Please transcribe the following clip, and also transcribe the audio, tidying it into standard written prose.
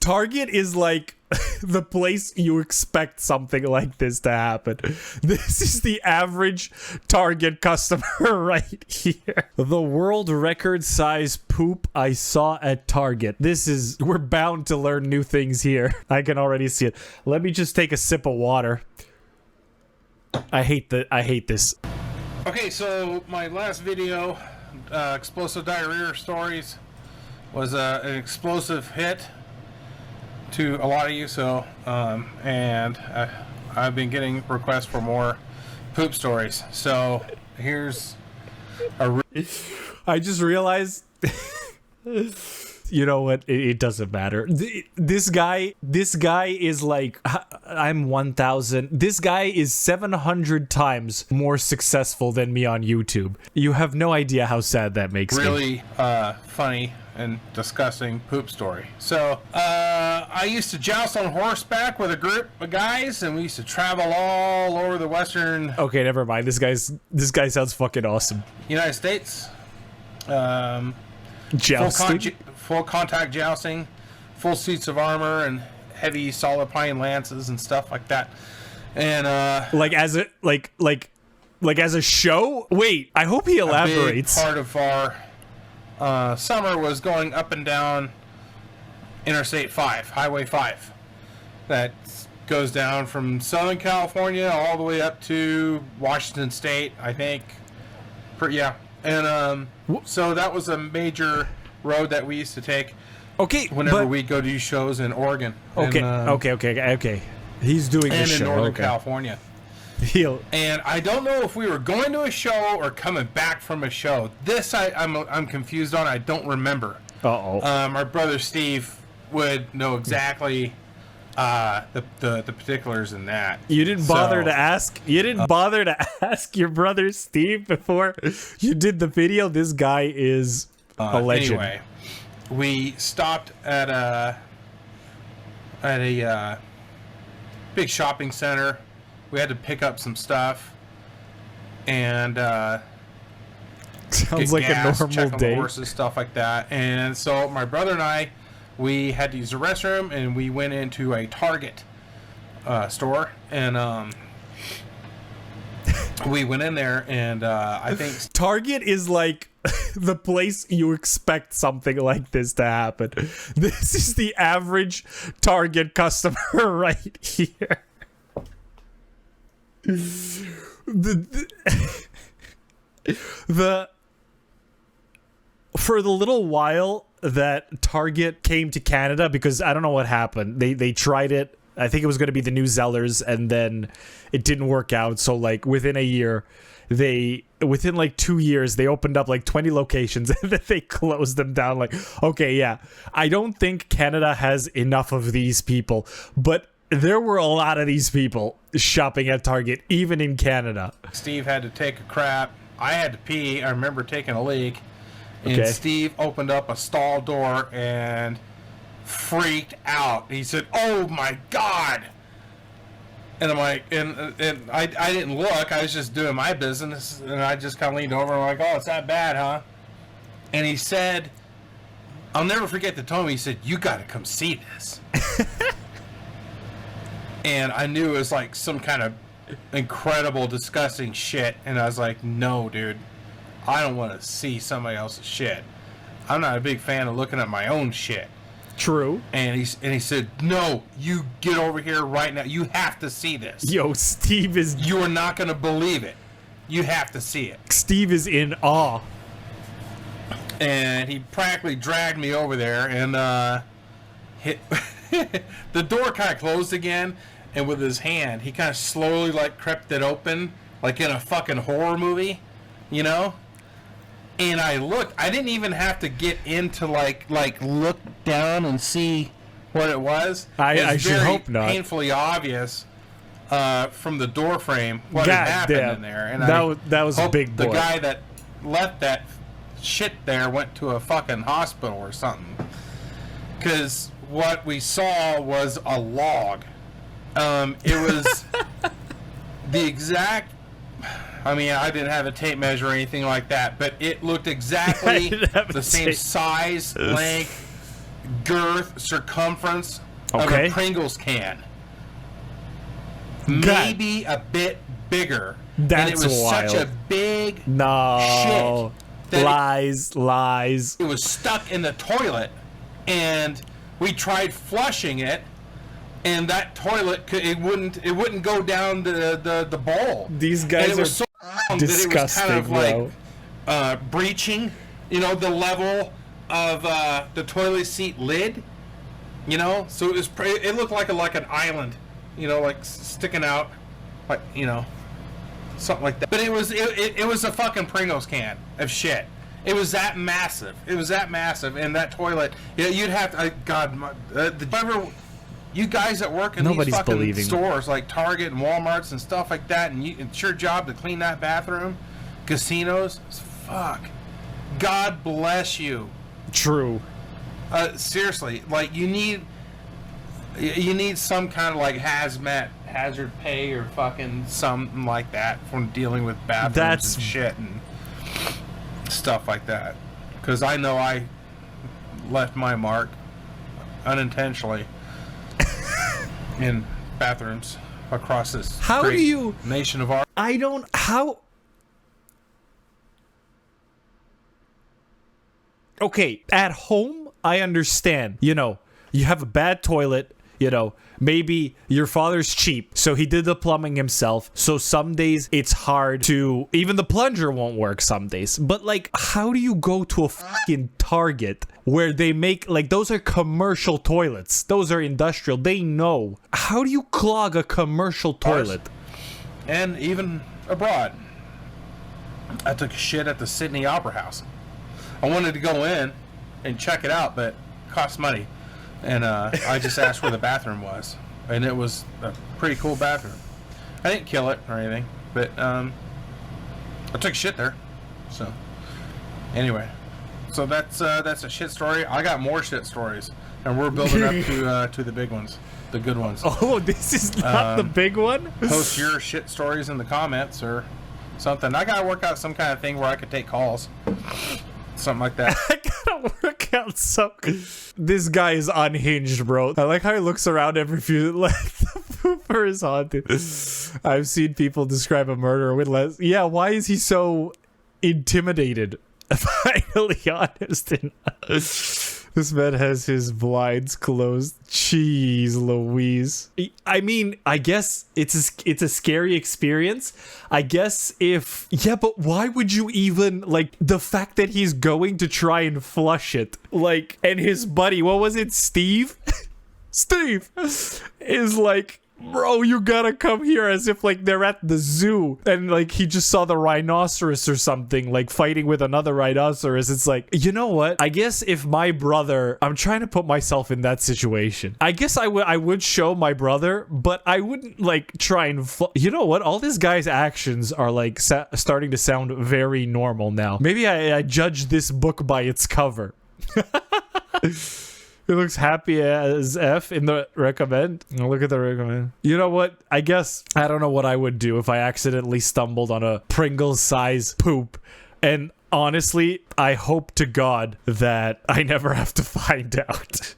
Target is like the place you expect something like this to happen. This is the average Target customer right here. The world record size poop I saw at Target. We're bound to learn new things here. I can already see it. Let me just take a sip of water. I hate this. Okay, so my last video, explosive diarrhea stories, was an explosive hit to a lot of you. So, and I've been getting requests for more poop stories. So here's a. I just realized. You know what? It doesn't matter. This guy is like, I'm 1,000. This guy is 700 times more successful than me on YouTube. You have no idea how sad that makes me. Really funny and disgusting poop story. So, I used to joust on horseback with a group of guys, and we used to travel all over the western. Okay, never mind. This guy sounds fucking awesome. United States. Jousting. Full contact jousting, full suits of armor, and heavy solid pine lances and stuff like that. And like as a show. Wait, I hope he elaborates. A big part of our summer was going up and down Interstate 5, Highway 5, that goes down from Southern California all the way up to Washington State, I think. Yeah, and so that was a major road that we used to take. Okay, whenever we go do shows in Oregon. Okay, and, okay. He's doing and the show. in Northern California. And I don't know if we were going to a show or coming back from a show. This I'm confused on. I don't remember. Our brother Steve would know exactly the particulars in that. You didn't bother to ask. You didn't bother to ask your brother Steve before you did the video. This guy is a legend. Anyway, we stopped at a big shopping center. We had to pick up some stuff, and sounds like gas, a normal check on day. The horses, stuff like that. And so my brother and I, we had to use the restroom, and we went into a Target store, and we went in there, and I think Target is like the place you expect something like this to happen. This is the average Target customer right here. For the little while that Target came to Canada, because I don't know what happened. They tried it. I think it was going to be the new Zellers, and then it didn't work out. So like within a year, within like 2 years, they opened up like 20 locations, and then they closed them down. Like, okay, yeah, I don't think Canada has enough of these people, but there were a lot of these people shopping at Target, even in Canada. Steve had to take a crap. I had to pee. I remember taking a leak. And Okay. Steve opened up a stall door and freaked out. He said, "Oh my God!" And I'm like, and I didn't look. I was just doing my business, and I just kind of leaned over and I'm like, "Oh, it's that bad, huh?" And he said, I'll never forget the tone. He said, "You got to come see this." And I knew it was like some kind of incredible, disgusting shit. And I was like, "No, dude. I don't want to see somebody else's shit. I'm not a big fan of looking at my own shit." True. And he said, "No, you get over here right now. You have to see this. Yo, Steve is... You are not going to believe it. You have to see it." Steve is in awe. And he practically dragged me over there, and the door kind of closed again, and with his hand, he kind of slowly like crept it open, like in a fucking horror movie, you know? And I looked. I didn't even have to get into like look down and see what it was. I should hope not. Painfully obvious from the door frame what had happened in there. And that was a big boy. The guy that left that shit there went to a fucking hospital or something. Because what we saw was a log. It was the exact... I mean, I didn't have a tape measure or anything like that, but it looked exactly the same size, length, girth, circumference of Okay. a Pringles can. God. Maybe a bit bigger. That's and it was wild. such a big No. shit that Lies. it was stuck in the toilet, and we tried flushing it, and that toilet it wouldn't go down the bowl. These guys and it are was so long disgusting, that it was kind of bro. like breaching, the level of the toilet seat lid, so it looked like an island, like sticking out, like something like that. But it was a fucking Pringles can of shit. It was that massive. And that toilet, you'd have to, you guys that work in Nobody's these fucking believing. stores like Target and Walmarts and stuff like that, and it's your job to clean that bathroom, casinos, fuck. God bless you. True. Seriously, like you need some kind of like hazmat hazard pay or fucking something like that from dealing with bathrooms and shit and stuff like that. Because I know I left my mark unintentionally in bathrooms across this nation of ours. Okay, at home, I understand. You have a bad toilet, maybe your father's cheap, so he did the plumbing himself. So some days it's hard to, even the plunger won't work some days. But like, how do you go to a fucking Target where they make, like, those are commercial toilets. Those are industrial. They know. How do you clog a commercial toilet? And even abroad. I took a shit at the Sydney Opera House. I wanted to go in and check it out, but it cost money. And I just asked where the bathroom was. And it was a pretty cool bathroom. I didn't kill it or anything, but I took a shit there. So, anyway. So that's a shit story. I got more shit stories. And we're building up to the big ones. The good ones. Oh, this is not the big one? Post your shit stories in the comments or something. I gotta work out some kind of thing where I could take calls. Something like that. I gotta work out some. This guy is unhinged, bro. I like how he looks around every few. Like, the pooper is haunted. I've seen people describe a murderer with less. Yeah, why is he so intimidated? Finally honest. This man has his blinds closed. Jeez Louise. I mean, I guess it's a scary experience. I guess but why would you even, like, the fact that he's going to try and flush it, like, and his buddy, what was it, Steve? Steve is like, bro, you gotta come here, as if like they're at the zoo and like he just saw the rhinoceros or something, like fighting with another rhinoceros. It's like, you know what? I guess if my brother, I'm trying to put myself in that situation. I guess I would show my brother, but I wouldn't like try and you know what? All this guy's actions are like starting to sound very normal now. Maybe I judge this book by its cover. He looks happy as F in the recommend. Look at the recommend. You know what? I guess I don't know what I would do if I accidentally stumbled on a Pringles size poop. And honestly, I hope to God that I never have to find out.